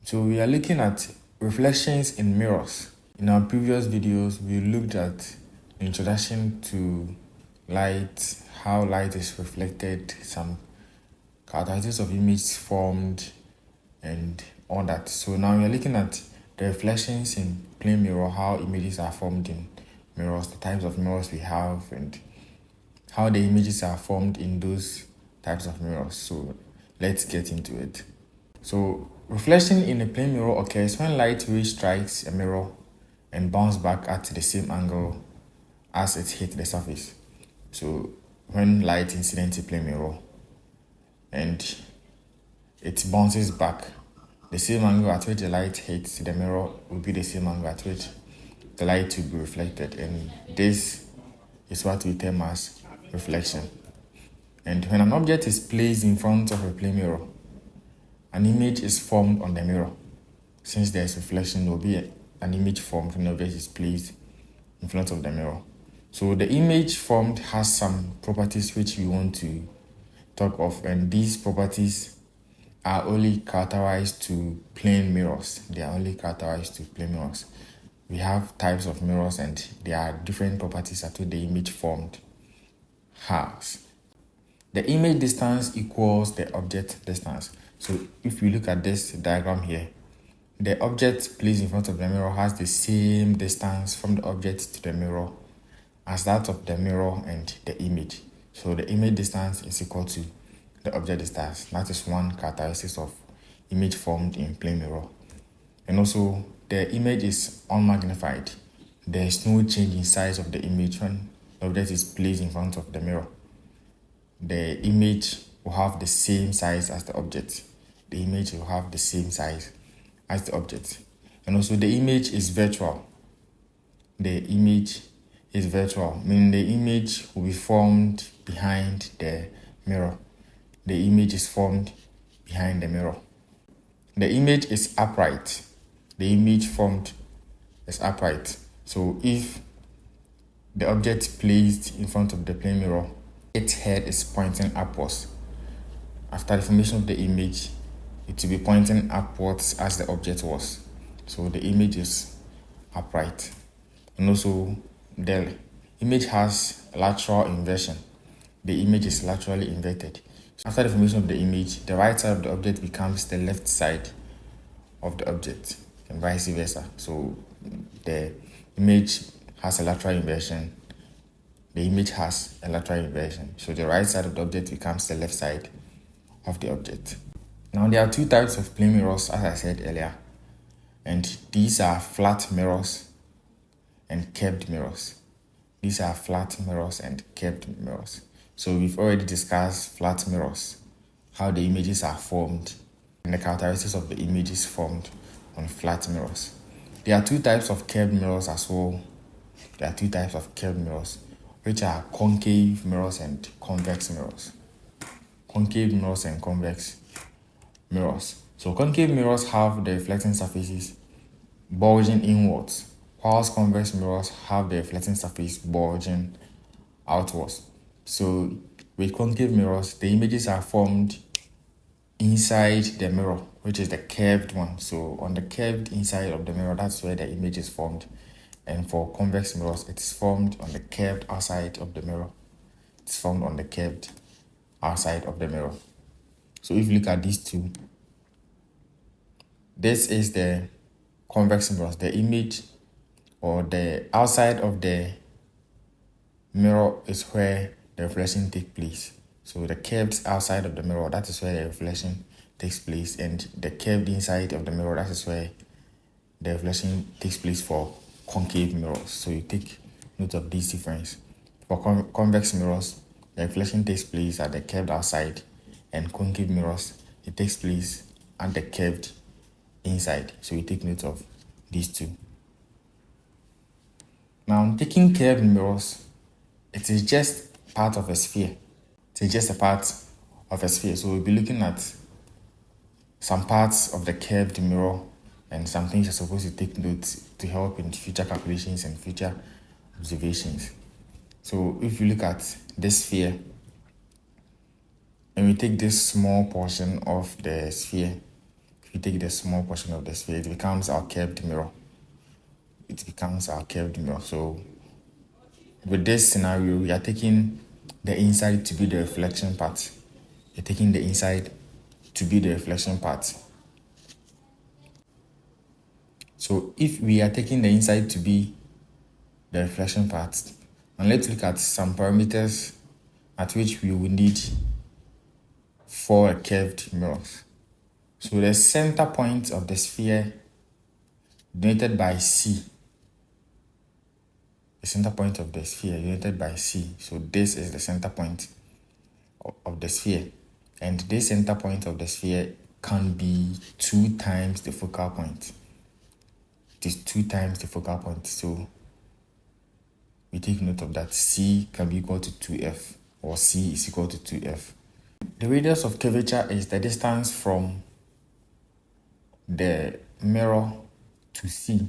So we are looking at reflections in mirrors. In our previous videos, we looked at the introduction to light, how light is reflected, some characteristics of image formed, and all that. So now we are looking at the reflections in plane mirror, how images are formed in mirrors, the types of mirrors we have, and how the images are formed in those types of mirrors. So let's get into it. So reflection in a plane mirror occurs when light ray strikes a mirror and bounce back at the same angle as it hit the surface. So when light incidents a plane mirror and it bounces back, the same angle at which the light hits the mirror will be the same angle at which the light will be reflected, and this is what we term as reflection. And when an object is placed in front of a plane mirror, an image is formed on the mirror. Since there is reflection, there will be an image formed when the object is placed in front of the mirror. So the image formed has some properties which we want to talk of, and these properties are only characterized to plane mirrors. They are only characterized to plane mirrors. We have types of mirrors and there are different properties that the image formed has. The image distance equals the object distance. So if we look at this diagram here, the object placed in front of the mirror has the same distance from the object to the mirror as that of the mirror and the image. So the image distance is equal to the object distance. That is one characteristic of image formed in plane mirror. And also the image is unmagnified. There is no change in size of the image when the object is placed in front of the mirror. The image will have the same size as the object. The image will have the same size as the object. And also the image is virtual. The image is virtual, meaning the image will be formed behind the mirror. The image is formed behind the mirror. The image is upright. The image formed is upright. So if the object placed in front of the plane mirror, its head is pointing upwards. After the formation of the image, it will be pointing upwards as the object was. So the image is upright. And also the image has lateral inversion. The image is laterally inverted. After the formation of the image, the right side of the object becomes the left side of the object and vice versa. So the image has a lateral inversion. The image has a lateral inversion. So the right side of the object becomes the left side of the object. Now there are two types of plane mirrors, as I said earlier. And these are flat mirrors and curved mirrors. These are flat mirrors and curved mirrors. So we've already discussed flat mirrors, how the images are formed, and the characteristics of the images formed on flat mirrors. There are two types of curved mirrors as well. There are two types of curved mirrors, which are concave mirrors and convex mirrors. Concave mirrors and convex mirrors. So concave mirrors have the reflecting surfaces bulging inwards, whilst convex mirrors have the reflecting surface bulging outwards. So with concave mirrors, the images are formed inside the mirror, which is the curved one. So on the curved inside of the mirror, that's where the image is formed. And for convex mirrors, it's formed on the curved outside of the mirror. It's formed on the curved outside of the mirror. So if you look at these two, this is the convex mirrors. The image or the outside of the mirror is where the reflection takes place. So the curved outside of the mirror, that is where the reflection takes place, and the curved inside of the mirror, that is where the reflection takes place for concave mirrors. So you take note of this difference. For convex mirrors, the reflection takes place at the curved outside, and concave mirrors, it takes place at the curved inside. So you take note of these two. Now, taking curved mirrors, it is just part of a sphere. It is just a part of a sphere. So we'll be looking at some parts of the curved mirror and some things you're supposed to take note to help in future calculations and future observations. So if you look at this sphere, and we take this small portion of the sphere, we take the small portion of the sphere, it becomes our curved mirror. It becomes our curved mirror. So with this scenario, we are taking the inside to be the reflection part. You're taking the inside to be the reflection part. So if we are taking the inside to be the reflection part, and let's look at some parameters at which we will need for a curved mirror. So the center point of the sphere denoted by C. The center point of the sphere denoted by C. So this is the center point of the sphere. And this center point of the sphere can be 2 times the focal point. It is 2 times the focal point. So we take note of that. C can be equal to 2f, or C is equal to 2f. The radius of curvature is the distance from the mirror to C.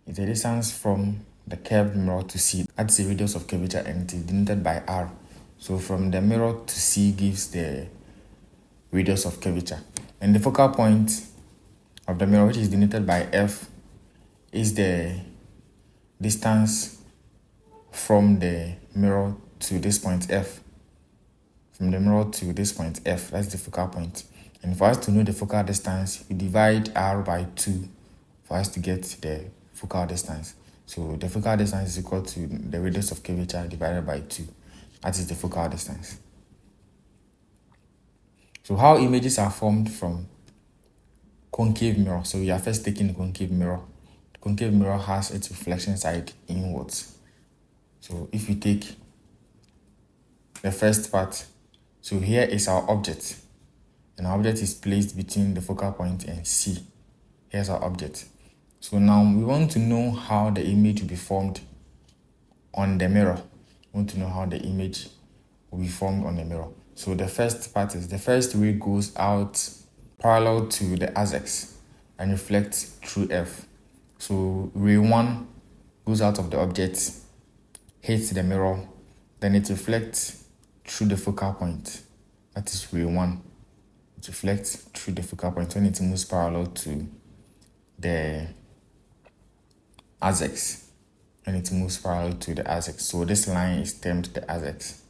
It's the distance from the curved mirror to C. That's the radius of curvature, and it is denoted by R. So from the mirror to C gives the radius of curvature. And the focal point of the mirror, which is denoted by F, is the distance from the mirror to this point F. From the mirror to this point F, that's the focal point. And for us to know the focal distance, we divide R by 2 for us to get the focal distance. So the focal distance is equal to the radius of curvature divided by 2. That is the focal distance. So how images are formed from concave mirror. So we are first taking the concave mirror. The concave mirror has its reflection side inwards. So if we take the first part, so here is our object. And our object is placed between the focal point and C. Here's our object. So now we want to know how the image will be formed on the mirror. We want to know how the image will be formed on the mirror. So the first part is the first ray goes out parallel to the apex and reflects through F. So ray 1 goes out of the object, hits the mirror, then it reflects through the focal point. That is ray 1. It reflects through the focal point when it moves parallel to the apex. When it moves parallel to the apex. So this line is termed the apex.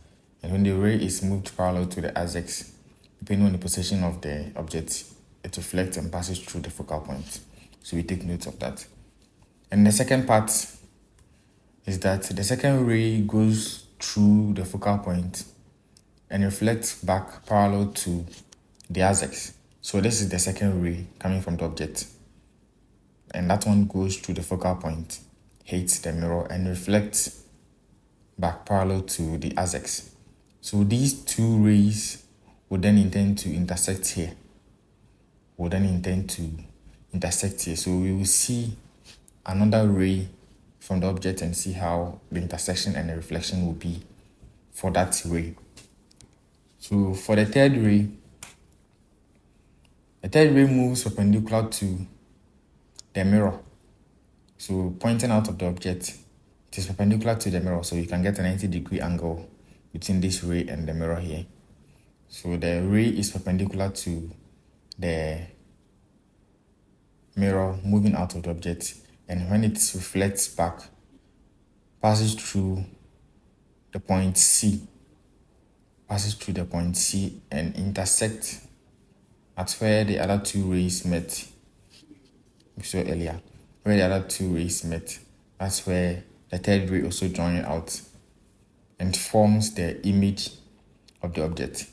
And when the ray is moved parallel to the apex, depending on the position of the object, it reflects and passes through the focal point. So we take note of that. And the second part is that the second ray goes through the focal point and reflects back parallel to the apex. So this is the second ray coming from the object. And that one goes through the focal point, hits the mirror, and reflects back parallel to the apex. So these 2 rays will then intend to intersect here. So we will see another ray from the object and see how the intersection and the reflection will be for that ray. So for the third ray moves perpendicular to the mirror. So pointing out of the object, it is perpendicular to the mirror, so you can get a 90-degree angle between this ray and the mirror here. So the ray is perpendicular to the mirror moving out of the object, and when it reflects back, passes through the point C, and intersects at where the other 2 rays met. We saw earlier, where the other 2 rays met, that's where the third ray also joins out and forms the image of the object.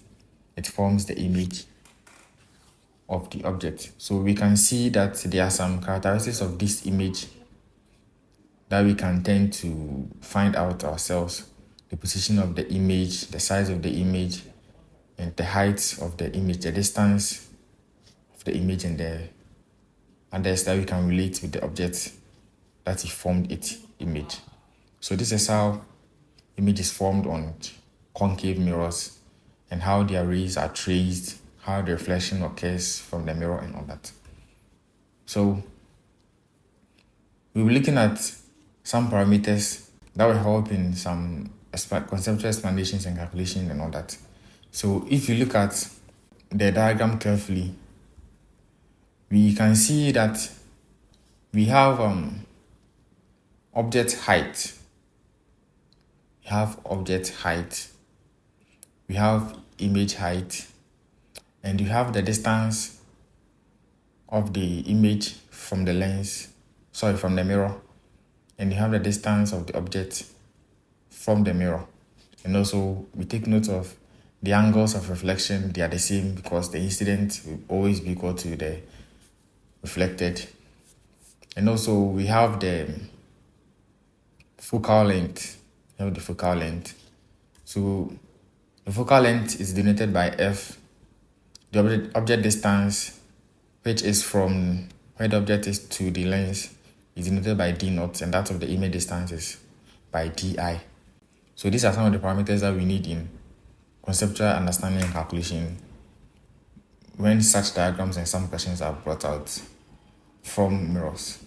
So we can see that there are some characteristics of this image that we can tend to find out ourselves. The position of the image, the size of the image, and the height of the image, the distance of the image, and the others that we can relate with the object that formed its image. So this is how image is formed on concave mirrors, and how their rays are traced, how the reflection occurs from the mirror, and all that. So we'll be looking at some parameters that will help in some conceptual explanations and calculations and all that. So if you look at the diagram carefully, we can see that we have object height. We have object height. We have image height. And you have the distance of the image from the lens, from the mirror. And you have the distance of the object from the mirror. And also we take note of the angles of reflection. They are the same because the incident will always be equal to the reflected. And also we have the focal length. We have the focal length. So the focal length is denoted by F. The object distance, which is from where the object is to the lens, is denoted by D0, and that of the image distance is by DI. So these are some of the parameters that we need in conceptual understanding and calculation when such diagrams and some questions are brought out from mirrors.